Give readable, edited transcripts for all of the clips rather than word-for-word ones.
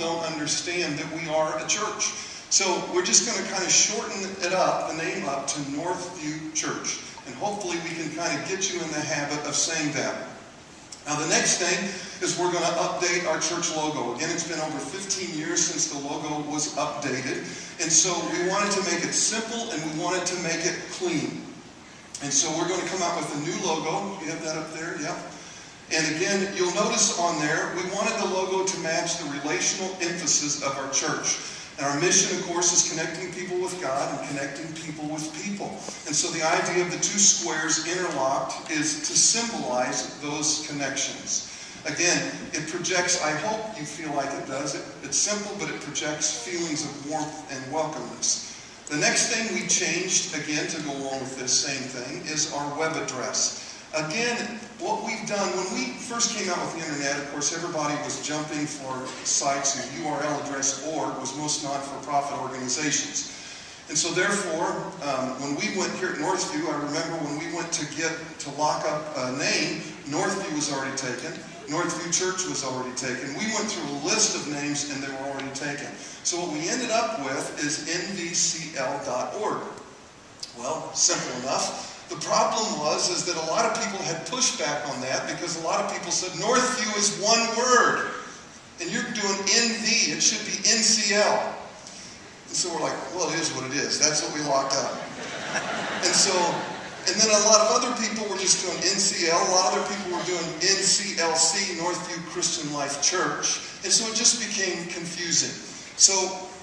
don't understand that we are a church. So we're just going to kind of shorten it up, the name up, to Northview Church. And hopefully we can kind of get you in the habit of saying that. Now the next thing is we're going to update our church logo. Again, it's been over 15 years since the logo was updated. And so we wanted to make it simple and we wanted to make it clean. And so we're going to come out with a new logo. You have that up there? Yeah. And again, you'll notice on there, we wanted the logo to match the relational emphasis of our church. And our mission, of course, is connecting people with God and connecting people with people. And so the idea of the two squares interlocked is to symbolize those connections. Again, it projects, I hope you feel like it does. It's simple, but it projects feelings of warmth and welcomeness. The next thing we changed, again, to go along with this same thing, is our web address. Again, what we've done, when we first came out with the internet, of course, everybody was jumping for sites whose URL address .org was most not-for-profit organizations. And so therefore, when we went here at Northview, I remember when we went to lock up a name, Northview was already taken. Northview Church was already taken. We went through a list of names and they were already taken. So what we ended up with is nvcl.org. Well, simple enough. The problem is that a lot of people had pushback on that because a lot of people said Northview is one word and you're doing NV, it should be NCL. And so we're like, well, it is what it is. That's what we locked up. And then a lot of other people were just doing NCL. A lot of other people were doing NCLC, Northview Christian Life Church. And so it just became confusing. So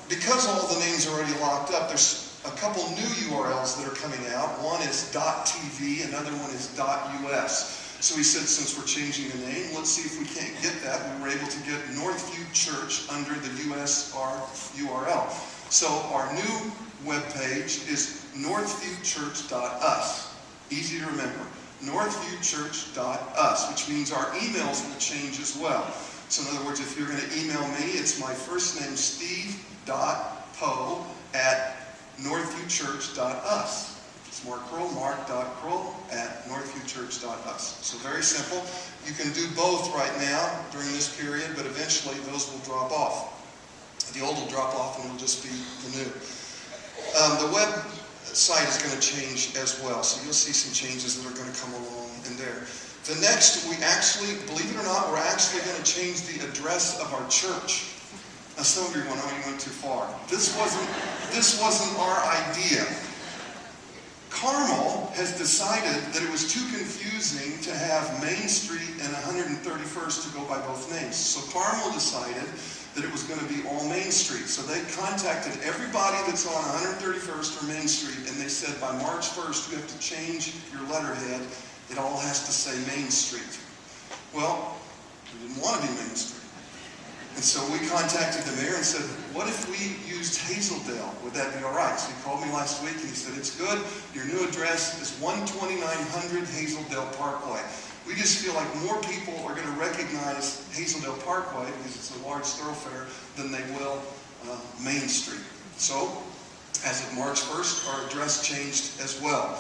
because all the names are already locked up, there's a couple new URLs that are coming out. One is .tv, another one is .us. So we said, since we're changing the name, let's see if we can't get that. We were able to get Northview Church under the USR URL. So our new webpage is northviewchurch.us. Easy to remember. northviewchurch.us, which means our emails will change as well. So in other words, if you're going to email me, it's my first name, steve.poe @northviewchurch.us. It's mark.kroll@northviewchurch.us. So very simple. You can do both right now during this period, but eventually those will drop off. The old will drop off and it'll just be the new. The website is going to change as well, so you'll see some changes that are going to come along in there. The next, we actually, believe it or not, we're actually going to change the address of our church. Now some of you are going, oh, you went too far. This wasn't our idea. Carmel has decided that it was too confusing to have Main Street and 131st to go by both names. So Carmel decided that it was going to be all Main Street. So they contacted everybody that's on 131st or Main Street, and they said by March 1st you have to change your letterhead. It all has to say Main Street. Well, we didn't want to be Main Street. And so we contacted the mayor and said, what if we used Hazeldale? Would that be all right? So he called me last week and he said, it's good. Your new address is 12900 Hazeldale Parkway. We just feel like more people are going to recognize Hazeldale Parkway, because it's a large thoroughfare, than they will Main Street. So, as of March 1st, our address changed as well.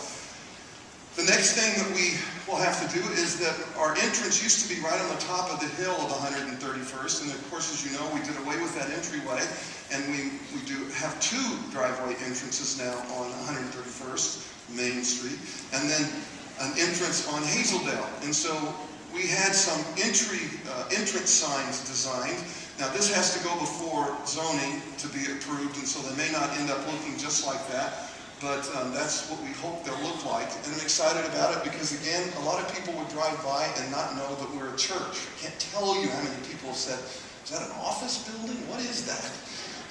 The next thing that we will have to do is that our entrance used to be right on the top of the hill of 131st, and of course, as you know, we did away with that entryway, and we do have two driveway entrances now on 131st Main Street, and then an entrance on Hazeldale. And so we had some entrance signs designed. Now this has to go before zoning to be approved, and so they may not end up looking just like that. But that's what we hope they'll look like. And I'm excited about it because, again, a lot of people would drive by and not know that we're a church. I can't tell you how many people have said, is that an office building? What is that?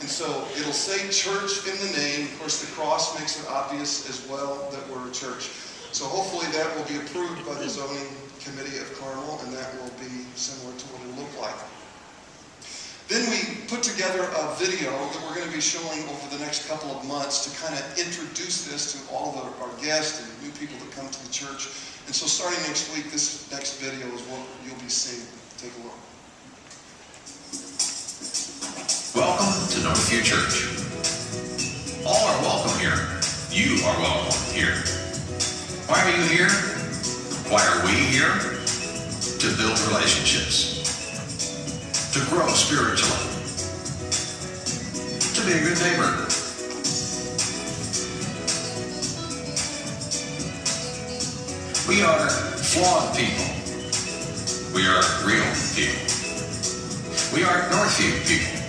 And so it'll say church in the name. Of course, the cross makes it obvious as well that we're a church. So hopefully that will be approved by the zoning committee of Carmel, and that will be similar to what it'll look like. Then we put together a video that we're going to be showing over the next couple of months to kind of introduce this to all of our guests and new people that come to the church. And so starting next week, this next video is what you'll be seeing. Take a look. Welcome to Northview Church. All are welcome here. You are welcome here. Why are you here? Why are we here? To build relationships. To grow spiritually, be a good neighbor. We are flawed people. We are real people. We are Northview people.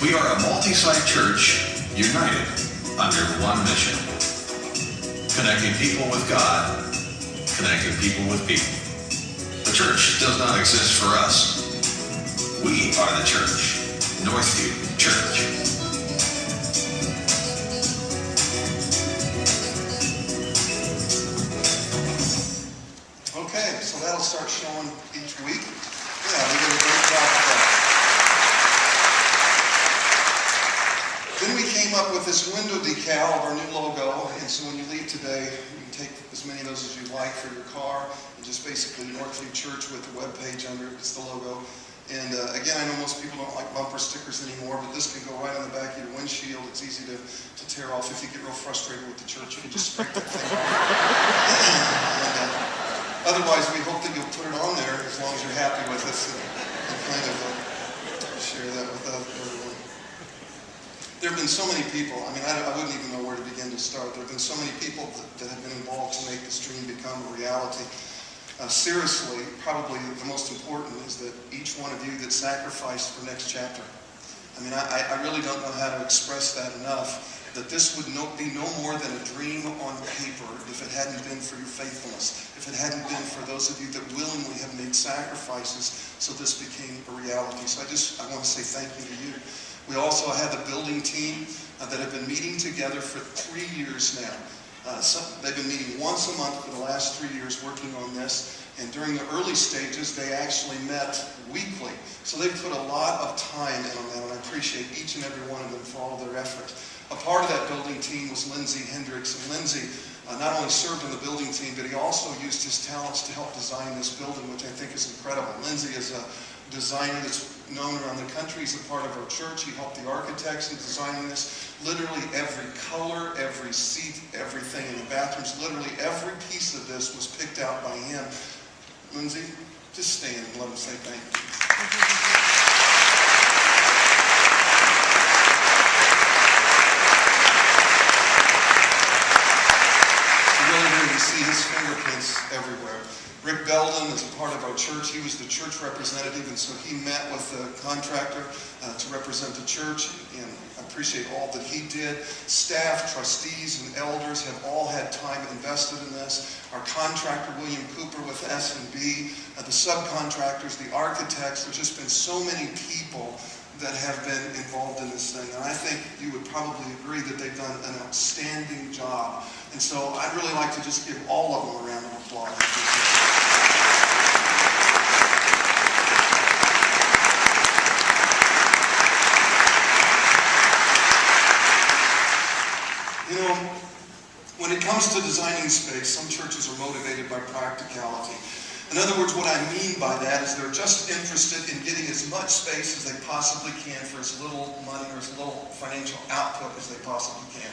We are a multi-site church united under one mission. Connecting people with God, connecting people with people. The church does not exist for us. We are the church, Northview Church. Okay, so that'll start showing each week. Yeah, we did a great job with that. Then we came up with this window decal of our new logo, and so when you leave today, you can take as many of those as you like for your car, and just basically Northview Church with the web page under it. It's the logo. And again, I know most people don't like bumper stickers anymore, but this can go right on the back of your windshield. It's easy to tear off. If you get real frustrated with the church, you can just scrape that thing off. And, otherwise, we hope that you'll put it on there as long as you're happy with us and kind of share that with everyone. There have been so many people, I mean, I wouldn't even know where to begin to start. There have been so many people that have been involved to make this dream become a reality. Seriously, probably the most important is that each one of you that sacrificed for Next Chapter. I mean, I really don't know how to express that enough, that this would be no more than a dream on paper if it hadn't been for your faithfulness, if it hadn't been for those of you that willingly have made sacrifices so this became a reality. So I want to say thank you to you. We also have a building team that have been meeting together for 3 years now. They've been meeting once a month for the last 3 years working on this, and during the early stages they actually met weekly. So they've put a lot of time in on that, and I appreciate each and every one of them for all of their effort. A part of that building team was Lindsay Hendricks, and Lindsay not only served in the building team, but he also used his talents to help design this building, which I think is incredible. Lindsay is a designer that's known around the country. He's a part of our church. He helped the architects in designing this. Literally every color, every seat, everything in the bathrooms, literally every piece of this was picked out by him. Lindsay, just stand and let him say thank you. You see his fingerprints everywhere. Rick Belden is a part of our church. He was the church representative, and so he met with the contractor to represent the church, and I appreciate all that he did. Staff, trustees, and elders have all had time invested in this. Our contractor, William Cooper with S&B, the subcontractors, the architects. There's just been so many people that have been involved in this thing, and I think you would probably agree that they've done an outstanding job. And so I'd really like to just give all of them a round of applause. You know, when it comes to designing space, some churches are motivated by practicality. In other words, what I mean by that is they're just interested in getting as much space as they possibly can for as little money or as little financial output as they possibly can.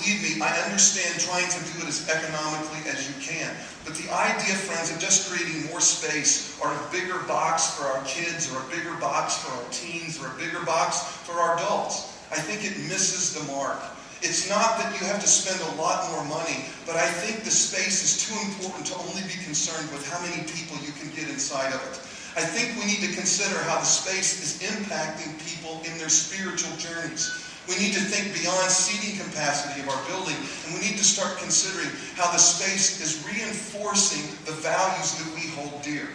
Believe me, I understand trying to do it as economically as you can. But the idea, friends, of just creating more space or a bigger box for our kids or a bigger box for our teens or a bigger box for our adults, I think it misses the mark. It's not that you have to spend a lot more money, but I think the space is too important to only be concerned with how many people you can get inside of it. I think we need to consider how the space is impacting people in their spiritual journeys. We need to think beyond seating capacity of our building, and we need to start considering how the space is reinforcing the values that we hold dear.